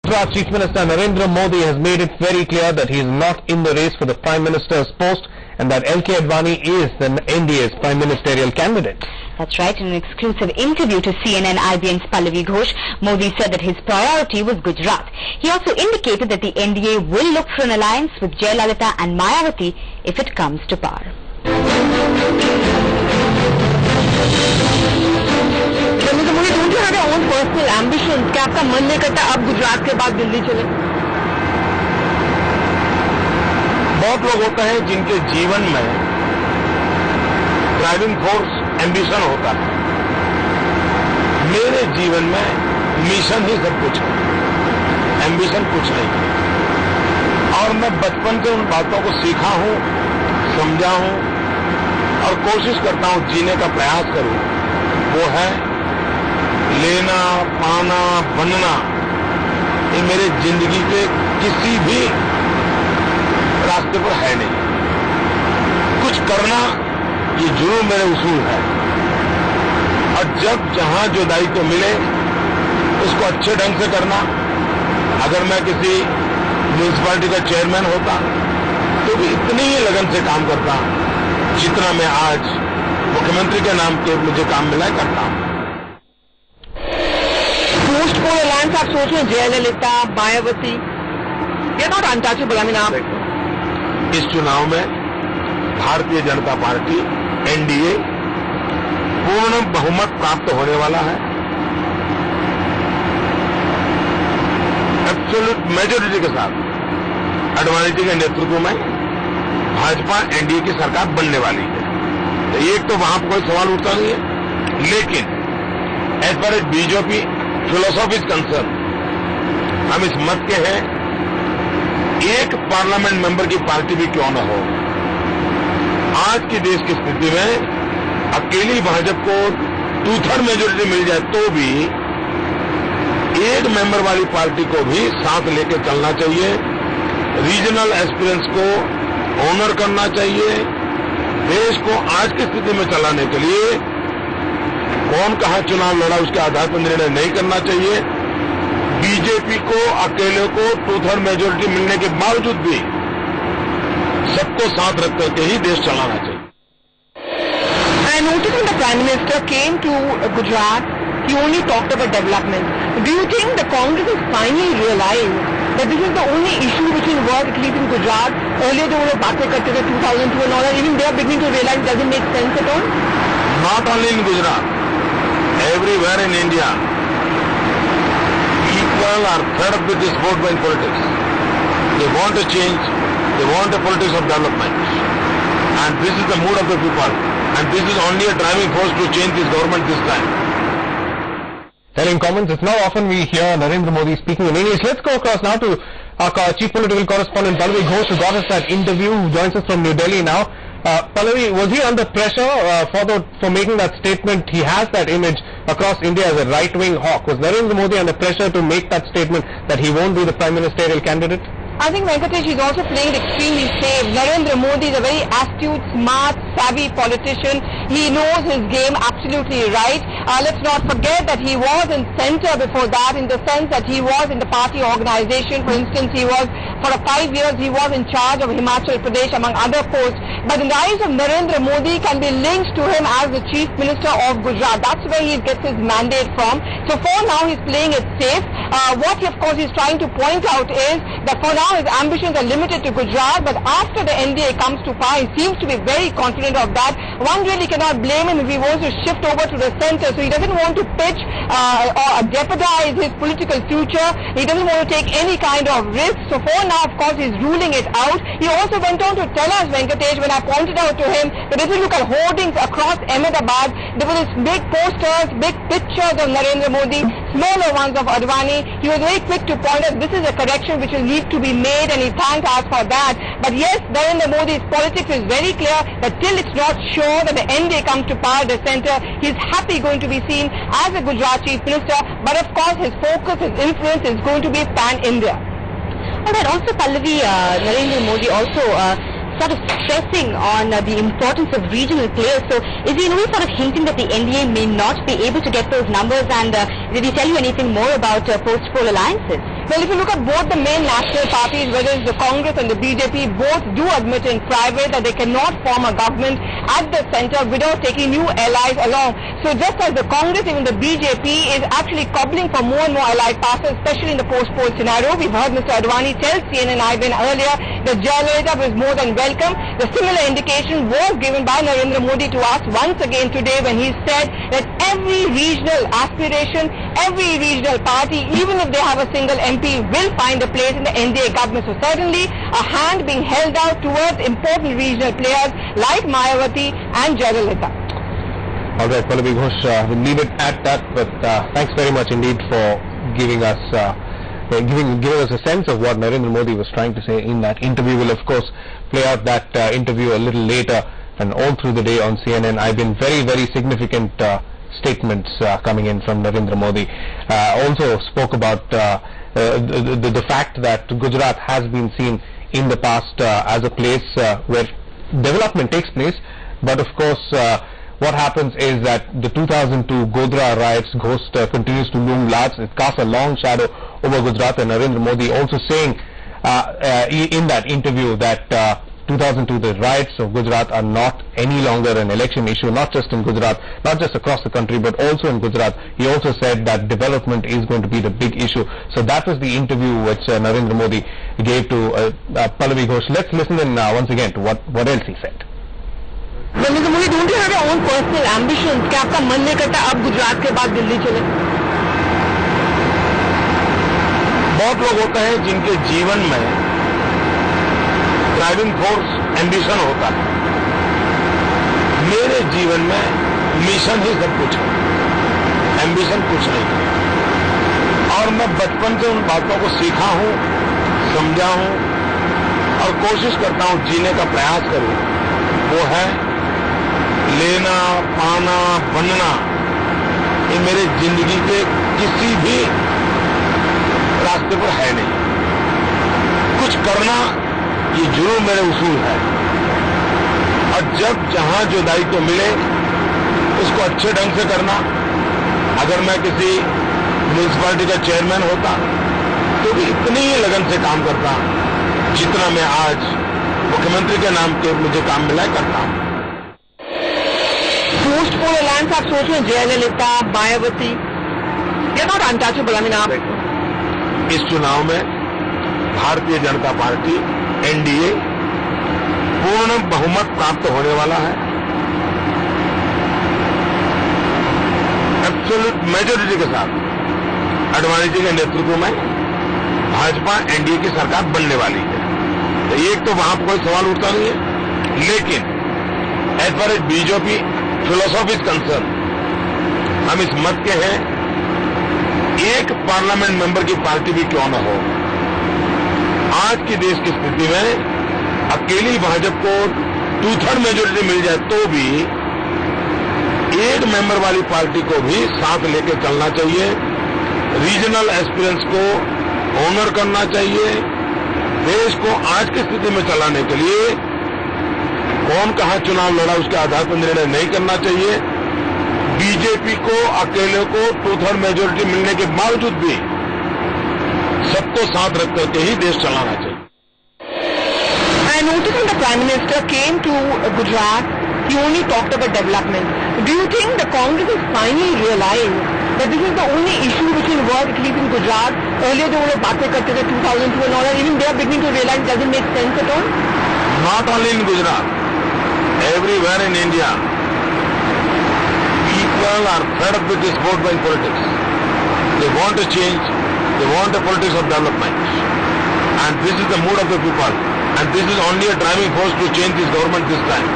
Gujarat Chief Minister Narendra Modi has made it very clear that he is not in the race for the Prime Minister's post and that LK Advani is the NDA's Prime Ministerial candidate. That's right. In an exclusive interview to CNN IBN's Pallavi Ghosh, Modi said that his priority was Gujarat. He also indicated that the NDA will look for an alliance with Jayalalitha and Mayawati if it comes to power. Don't you have your own personal ambitions? क्या आपका मन नहीं करता अब गुजरात के बाद दिल्ली चले? बहुत लोग होते हैं जिनके जीवन में ड्राइविंग फोर्स एम्बिशन होता है। मेरे जीवन में मिशन ही सब कुछ है, एम्बिशन कुछ नहीं है। और मैं बचपन से उन बातों को सीखा हूं, समझा हूं और कोशिश करता हूं जीने का प्रयास करूं। वो है लेना, पाना, बनना। ये मेरे जिंदगी के किसी भी रास्ते पर है नहीं। कुछ करना ये जरूर मेरे उसूल है और जब जहां जो दायित्व मिले उसको अच्छे ढंग से करना। अगर मैं किसी म्यूनिसिपैलिटी का चेयरमैन होता तो भी इतनी ही लगन से काम करता जितना मैं आज मुख्यमंत्री के नाम के मुझे काम मिला है करता हूं। पोस्ट पोल अलायंस आप सोच रहे हैं जयललिता, मायावती, ये नॉट अनटचेबल। आई मीन आप इस चुनाव में भारतीय जनता पार्टी एनडीए पूर्ण बहुमत प्राप्त होने वाला है। एब्सोल्यूट मेजोरिटी के साथ आडवाणी जी के नेतृत्व में भाजपा एनडीए की सरकार बनने वाली है। तो एक तो वहां कोई सवाल उठता नहीं है, लेकिन as far as BJP philosophy concern हम इस मत के हैं एक पार्लियामेंट मेंबर की पार्टी भी क्यों न हो। आज की देश की स्थिति में अकेली भाजपा को 2/3 मेजोरिटी मिल जाए तो भी एक मेंबर वाली पार्टी को भी साथ लेकर चलना चाहिए। रीजनल एस्पिरेंट्स को ऑनर करना चाहिए। देश को आज की स्थिति में चलाने के लिए कौन कहां चुनाव लड़ा उसके आधार पर निर्णय नहीं करना चाहिए। बीजेपी को अकेले को 2/3 मेजोरिटी मिलने के बावजूद भी सबको साथ रख करके ही देश चलाना चाहिए। I noticed when the Prime Minister came to Gujarat, he only talked about development. Do you think the Congress has finally realized that this is the only issue which will work, at least in Gujarat? Earlier they were बातें करते थे 2002 and all that. Even they are beginning to realize it doesn't make sense at all. Not only in Gujarat, everywhere in India, people are fed up with this vote bank politics. They want a change. They want a politics of development. And this is the mood of the people. And this is only a driving force to change this government this time. Telling comments, it's not often we hear Narendra Modi speaking in English. Let's go across now to our chief political correspondent Pallavi Ghosh, who got us that interview, who joins us from New Delhi now. Pallavi, was he under pressure for making that statement? He has that image across India as a right-wing hawk. Was Narendra Modi under pressure to make that statement that he won't be the prime ministerial candidate? I think Venkatesh is also playing it extremely safe. Narendra Modi is a very astute, smart, savvy politician. He knows his game absolutely right. Let's not forget that he was in centre before that, in the sense that he was in the party organization. For instance, he was, for 5 years, he was in charge of Himachal Pradesh, among other posts. But in the eyes of Narendra Modi can be linked to him as the Chief Minister of Gujarat. That's where he gets his mandate from. So for now, he's playing it safe. What, of course, he's trying to point out is that for now, his ambitions are limited to Gujarat, but after the NDA comes to power, he seems to be very confident of that. One really cannot blame him if he wants to shift over to the centre, so he doesn't want to pitch or jeopardize his political future. He doesn't want to take any kind of risk. So for now, of course, he's ruling it out. He also went on to tell us, Venkatesh, when I pointed out to him that if you look at hoardings across Ahmedabad, there were these big posters, big pictures of Narendra Modi, smaller ones of Advani. He was very quick to point out this is a correction which will need to be made, and he thanked us for that. But yes, Narendra Modi's politics is very clear that till it's not sure that the NDA comes to power the centre, he's happy going to be seen as a Gujarat Chief Minister. But of course, his focus, his influence is going to be pan-India. Alright, also Pallavi, Narendra Modi also sort of stressing on the importance of regional players. So is he in a way sort of hinting that the NDA may not be able to get those numbers, and did he tell you anything more about post-poll alliances? Well, if you look at both the main national parties, whether it's the Congress and the BJP, both do admit in private that they cannot form a government at the centre without taking new allies along. So just as the Congress, even the BJP is actually cobbling for more and more allied partners, especially in the post-poll scenario. We've heard Mr. Advani tell CNN IBN earlier that Jayalalitha was more than welcome. The similar indication was given by Narendra Modi to us once again today when he said that every regional aspiration, every regional party, even if they have a single MP, will find a place in the NDA government. So certainly a hand being held out towards important regional players like Mayawati and Jayalalitha. All right, Pallavi Ghosh, we'll leave it at that, but thanks very much indeed for giving us a sense of what Narendra Modi was trying to say in that interview. We'll of course play out that interview a little later and all through the day on CNN. I've been very, very significant statements coming in from Narendra Modi. Also spoke about the fact that Gujarat has been seen in the past as a place where development takes place, but of course what happens is that the 2002 Godhra riots ghost continues to loom large. It casts a long shadow over Gujarat, and Narendra Modi also saying in that interview that 2002 the riots of Gujarat are not any longer an election issue, not just in Gujarat, not just across the country, but also in Gujarat. He also said that development is going to be the big issue. So that was the interview which Narendra Modi gave to Pallavi Ghosh. Let's listen in once again to what else he said. Well, Mr. Modi, don't you have your own personal ambitions? क्या आपका मन नहीं करता अब गुजरात के बाद दिल्ली चले? बहुत लोग होते हैं जिनके जीवन में ड्राइविंग फोर्स एम्बिशन होता है। मेरे जीवन में मिशन ही सब कुछ है, एम्बिशन कुछ नहीं है। और मैं बचपन से उन बातों को सीखा हूं, समझा हूं और कोशिश करता हूं जीने का प्रयास करूं। वो है लेना, पाना, बनना। ये मेरे जिंदगी के किसी भी रास्ते पर है नहीं। कुछ करना ये जरूर मेरे उसूल है, और जब जहां जो दायित्व मिले उसको अच्छे ढंग से करना। अगर मैं किसी म्युनिसिपैलिटी का चेयरमैन होता तो भी इतनी ही लगन से काम करता जितना मैं आज मुख्यमंत्री के नाम पे मुझे काम मिला करता हूं। पोस्ट पोल अलायंस आप सोच रहे हैं, जयललिता, मायावती, ये नॉट अनटचेबल। आई मीन आप इस चुनाव में भारतीय जनता पार्टी एनडीए पूर्ण बहुमत प्राप्त होने वाला है। एब्सोल्यूट मेजोरिटी के साथ आडवाणी जी के नेतृत्व में भाजपा एनडीए की सरकार बनने वाली है। तो एक तो वहां पर कोई सवाल उठता नहीं है, लेकिन as far as BJP philosophy is concern, हम इस मत के हैं एक पार्लियामेंट मेंबर की पार्टी भी क्यों न हो। आज की देश की स्थिति में अकेली भाजपा को 2/3 मेजोरिटी मिल जाए तो भी एक मेंबर वाली पार्टी को भी साथ लेकर चलना चाहिए। रीजनल एस्पिरेंट्स को ऑनर करना चाहिए। देश को आज की स्थिति में चलाने के लिए कौन कहां चुनाव लड़ा उसके आधार पर निर्णय नहीं करना चाहिए। बीजेपी को अकेले को 2/3 मेजोरिटी मिलने के बावजूद भी सबको साथ रख करके ही देश चलाना चाहिए। I noticed when the Prime Minister came to Gujarat, he only talked about development. Do you think the Congress has finally realized that this is the only issue which will work, at least in Gujarat? Earlier they were बातें करते थे 2002 and all that. Even they are beginning to realize it doesn't make sense at all. Not only in Gujarat, everywhere in India, people are fed up with this vote buying politics. They want a change. They want a politics of development. And this is the mood of the people. And this is only a driving force to change this government this time.